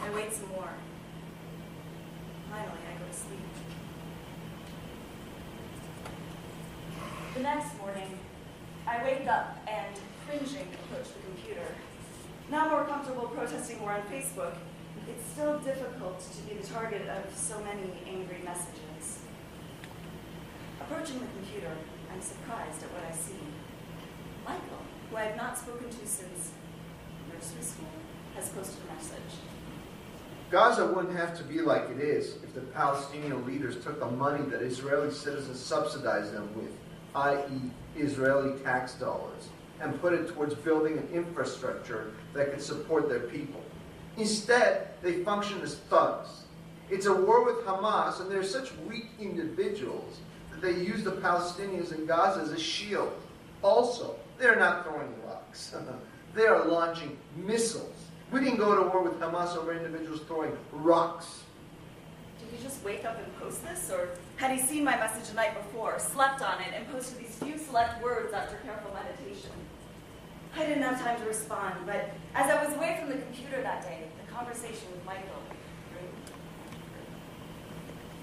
I wait some more. Finally, I go to sleep. The next morning, I wake up and, cringing, approach the computer. Now more comfortable protesting more on Facebook, it's still difficult to be the target of so many angry messages. Approaching the computer, I'm surprised at what I see. Michael, who I have not spoken to since nursery school, has posted a message. Gaza wouldn't have to be like it is if the Palestinian leaders took the money that Israeli citizens subsidize them with, i.e. Israeli tax dollars, and put it towards building an infrastructure that could support their people. Instead, they function as thugs. It's a war with Hamas, and they're such weak individuals that they use the Palestinians in Gaza as a shield. Also, they're not throwing rocks. They are launching missiles. We didn't go to war with Hamas over individuals throwing rocks. Did he just wake up and post this, or had he seen my message the night before, slept on it, and posted these few select words after careful meditation? I didn't have time to respond, but as I was away from the computer that day, the conversation with Michael grew.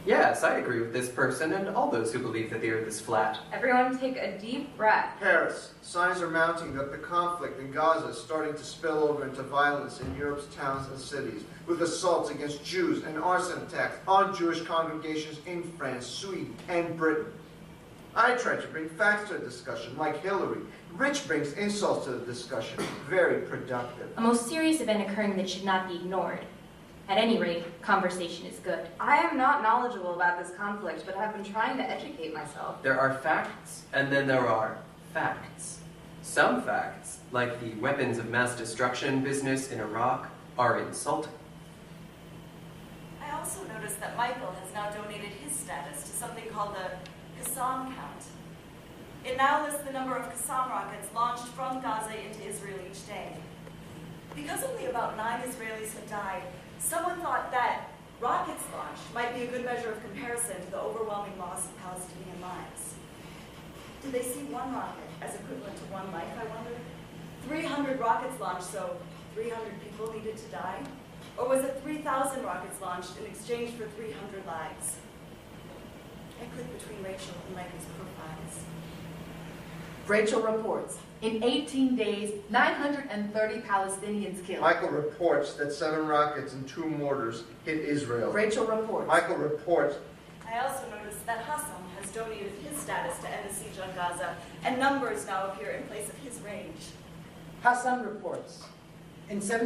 Yes, I agree with this person and all those who believe that the earth is flat. Everyone take a deep breath. Paris, signs are mounting that the conflict in Gaza is starting to spill over into violence in Europe's towns and cities, with assaults against Jews and arson attacks on Jewish congregations in France, Sweden, and Britain. I try to bring facts to the discussion, like Hillary. Rich brings insults to the discussion. Very productive. A most serious event occurring that should not be ignored. At any rate, conversation is good. I am not knowledgeable about this conflict, but have been trying to educate myself. There are facts, and then there are facts. Some facts, like the weapons of mass destruction business in Iraq, are insulting. I also noticed that Michael has now donated his status to something called the Qassam count. It now lists the number of Qassam rockets launched from Gaza into Israel each day. Because only about 9 Israelis have died, someone thought that rockets launched might be a good measure of comparison to the overwhelming loss of Palestinian lives. Did they see one rocket as equivalent to one life, I wonder? 300 rockets launched, so 300 people needed to die? Or was it 3,000 rockets launched in exchange for 300 lives? I clicked between Rachel and Michael's profiles. Rachel reports, in 18 days, 930 Palestinians killed. Michael reports that 7 rockets and 2 mortars hit Israel. Rachel reports. Michael reports. I also noticed that Hassan has donated his status to end the siege on Gaza, and numbers now appear in place of his range. Hassan reports, in 7